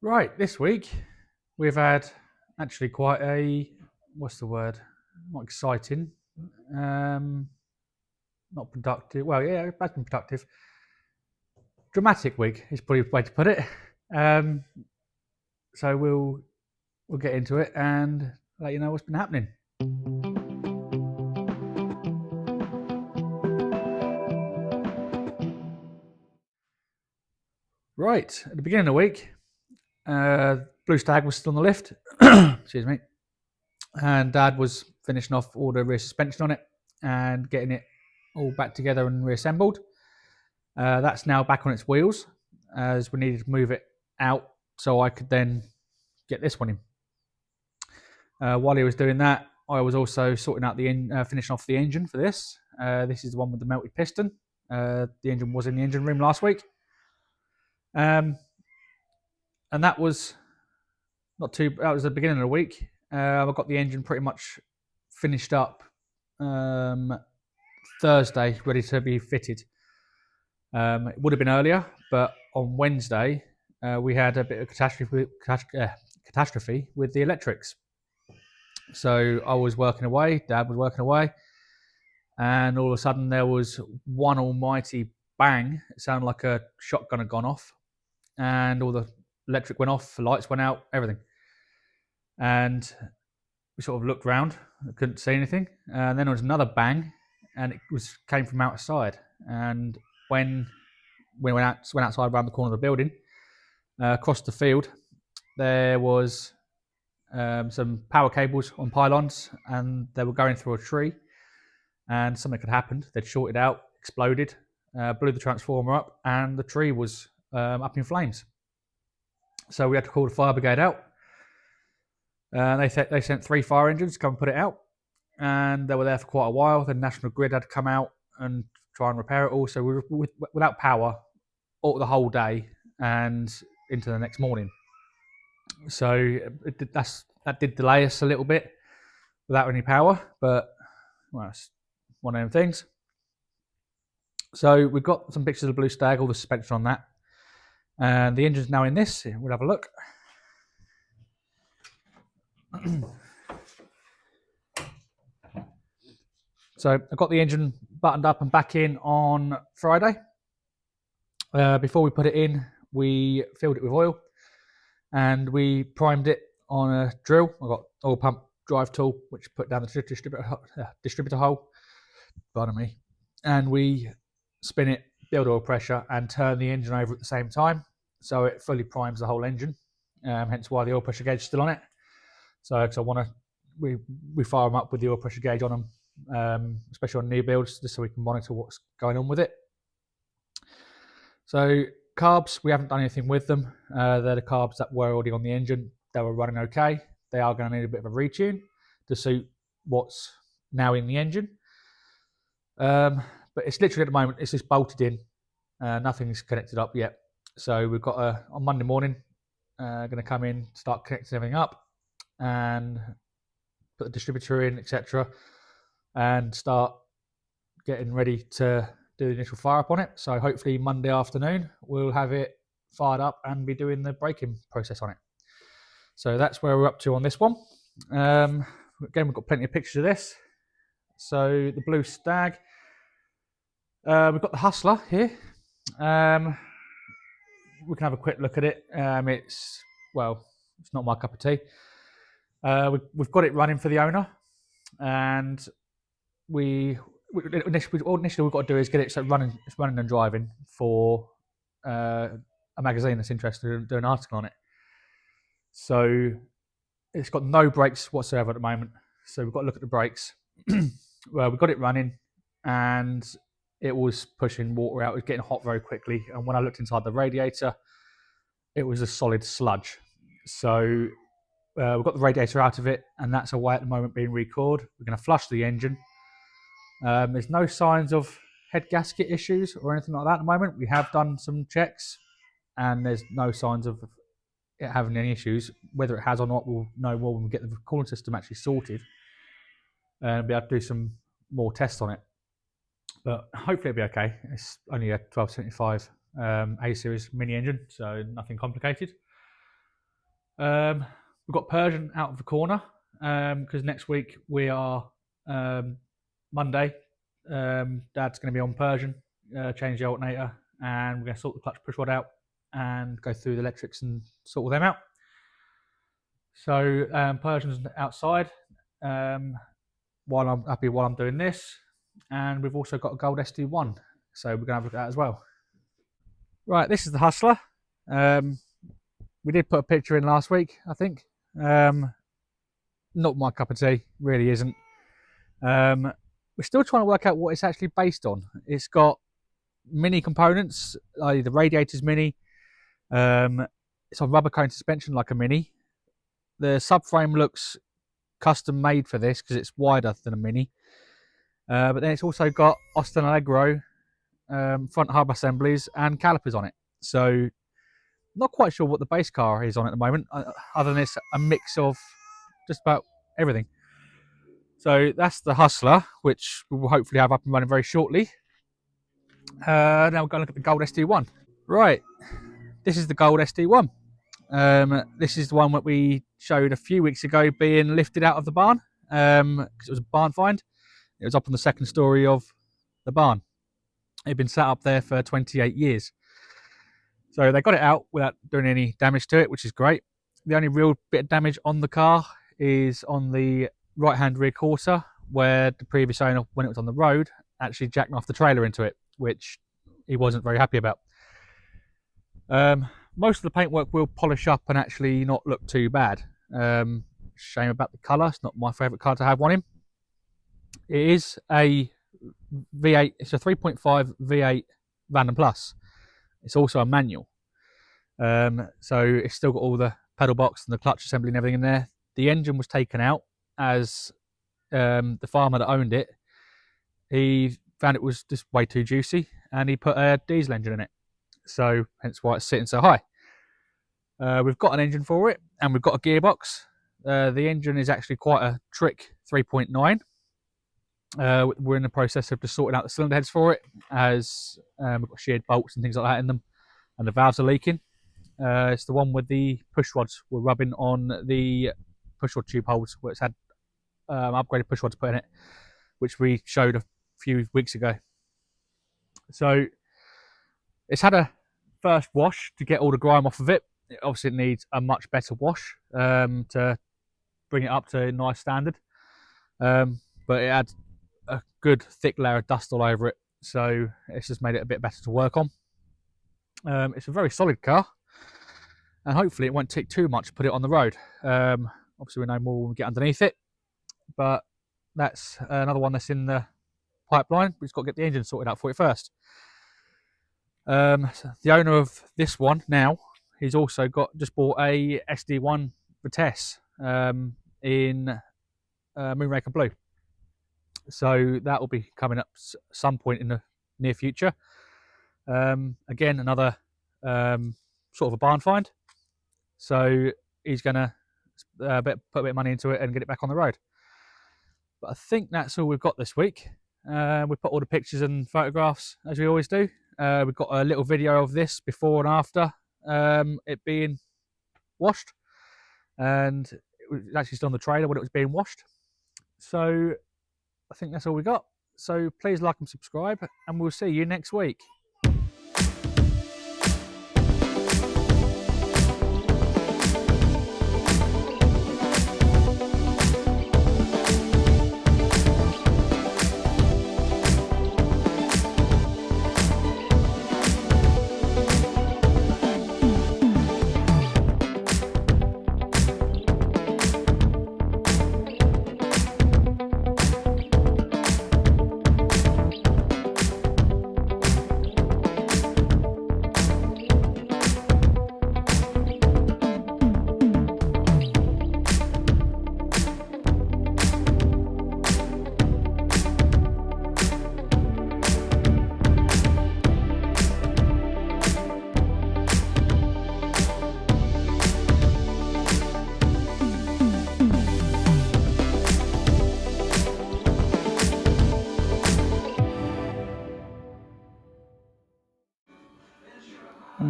Right, this week we've had actually quite a, what's the word? Not exciting, um, not productive. Well, yeah, it's been productive. Dramatic week is probably the way to put it. Um, so we'll get into it and let you know what's been happening. Right, at the beginning of the week, Blue Stag was still on the lift. Excuse me. And Dad was finishing off all the rear suspension on it and getting it all back together and reassembled. That's now back on its wheels, as we needed to move it out so I could then get this one in. While he was doing that, I was also sorting out finishing off the engine for this. This is the one with the melted piston. The engine was in the engine room last week, and that was not too. That was the beginning of the week. I got the engine pretty much finished up Thursday, ready to be fitted. It would have been earlier, but on Wednesday we had a bit of catastrophe with the electrics. So I was working away, Dad was working away, and all of a sudden there was one almighty bang. It sounded like a shotgun had gone off, and all the electric went off, the lights went out, everything. And we sort of looked round, couldn't see anything, and then there was another bang, and it came from outside. And when we went outside around the corner of the building, across the field, there was some power cables on pylons, and they were going through a tree, and something had happened. They'd shorted out, exploded, blew the transformer up, and the tree was up in flames. So we had to call the fire brigade out. They sent 3 fire engines to come and put it out, and they were there for quite a while. The National Grid had to come out and try and repair it all. So we were without power all the whole day and into the next morning. So that did delay us a little bit without any power, but well, it's one of them things. So we've got some pictures of the Blue Stag, all the suspension on that, and the engine's now in this. We'll have a look. So I got the engine buttoned up and back in on Friday. Before we put it in, we filled it with oil and we primed it on a drill. I got oil pump drive tool, which put down the distributor hole. Pardon me. And we spin it, build oil pressure, and turn the engine over at the same time, so it fully primes the whole engine. Hence why the oil pressure gauge is still on it. So, because I want to, we fire them up with the oil pressure gauge on them, especially on new builds, just so we can monitor what's going on with it. So carbs, we haven't done anything with them. They're the carbs that were already on the engine. They were running okay. They are going to need a bit of a retune to suit what's now in the engine. But it's literally at the moment, it's just bolted in. Nothing's connected up yet. So we've got on Monday morning, going to come in, start connecting everything up and put the distributor in, etc. and start getting ready to do the initial fire up on it. So hopefully Monday afternoon, we'll have it fired up and be doing the braking process on it. So that's where we're up to on this one. Again, we've got plenty of pictures of this. So the Blue Stag. We've got the Hustler here. We can have a quick look at it. It's not my cup of tea. We've got it running for the owner, and initially what we've got to do is get it running and driving for a magazine that's interested in doing an article on it. So it's got no brakes whatsoever at the moment. So we've got to look at the brakes. Well, we got it running, and it was pushing water out. It was getting hot very quickly. And when I looked inside the radiator, it was a solid sludge. So we've got the radiator out of it, and that's away at the moment being recored. We're going to flush the engine. There's no signs of head gasket issues or anything like that at the moment. We have done some checks, and there's no signs of it having any issues. Whether it has or not, we'll know more when we get the cooling system actually sorted and be able to do some more tests on it. But hopefully it'll be okay. It's only a 1275 A series mini engine, so nothing complicated. We've got Persian out of the corner because next week we are Monday. Dad's going to be on Persian, change the alternator, and we're going to sort the clutch push rod out and go through the electrics and sort all them out. So Persian's outside while I'm doing this, and we've also got a gold SD1, so we're going to have a look at that as well. Right, this is the Hustler. We did put a picture in last week, I think. Not my cup of tea, really isn't. We're still trying to work out what it's actually based on. It's got mini components, the radiator's mini. It's on rubber cone suspension like a mini. The subframe looks custom made for this because it's wider than a mini. But then it's also got Austin Allegro front hub assemblies and calipers on it. So not quite sure what the base car is on at the moment, other than it's a mix of just about everything. So that's the Hustler, which we will hopefully have up and running very shortly. Now we're going to look at the gold SD1. Right, this is the gold SD1. This is the one that we showed a few weeks ago being lifted out of the barn because it was a barn find. It was up on the second story of the barn. It had been sat up there for 28 years. So they got it out without doing any damage to it, which is great. The only real bit of damage on the car is on the right-hand rear quarter, where the previous owner, when it was on the road, actually jackknifed the trailer into it, which he wasn't very happy about. Most of the paintwork will polish up and actually not look too bad. Shame about the colour. It's not my favourite colour to have on him. It is a V8. It's a 3.5 V8 Random Plus. It's also a manual. So it's still got all the pedal box and the clutch assembly and everything in there. The engine was taken out as the farmer that owned it, he found it was just way too juicy and he put a diesel engine in it. So hence why it's sitting so high. We've got an engine for it and we've got a gearbox. The engine is actually quite a trick 3.9. We're in the process of just sorting out the cylinder heads for it, as we've got sheared bolts and things like that in them, and the valves are leaking. It's the one with the push rods were rubbing on the push rod tube holes, where it's had upgraded push rods put in it, which we showed a few weeks ago. So it's had a first wash to get all the grime off of it. It obviously needs a much better wash to bring it up to a nice standard, but it had a good thick layer of dust all over it, so it's just made it a bit better to work on. It's a very solid car, and hopefully it won't take too much to put it on the road. Obviously we know more when we get underneath it, but that's another one that's in the pipeline. We've just got to get the engine sorted out for it first. The owner of this one now, he's also just bought a SD1 Vitesse in Moonraker Blue. So that will be coming up some point in the near future. Again, another sort of a barn find. So he's going to put a bit of money into it and get it back on the road. But I think that's all we've got this week. We put all the pictures and photographs as we always do. We've got a little video of this before and after it being washed, and it was actually still on the trailer when it was being washed. So I think that's all we got. So please like and subscribe, and we'll see you next week.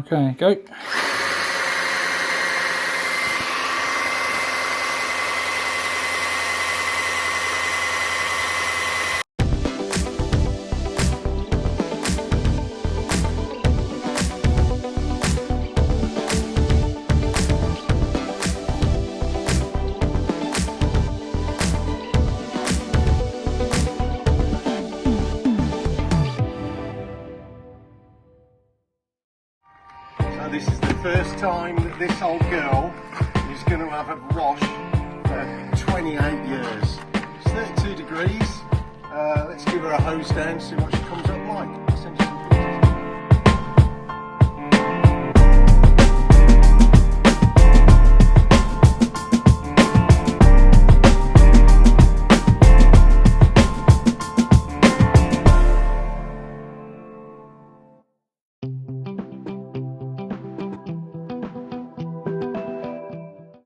Okay, go. time that this old girl is going to have a wash for 28 years. It's 32 degrees. Let's give her a hose down, see what she comes up like.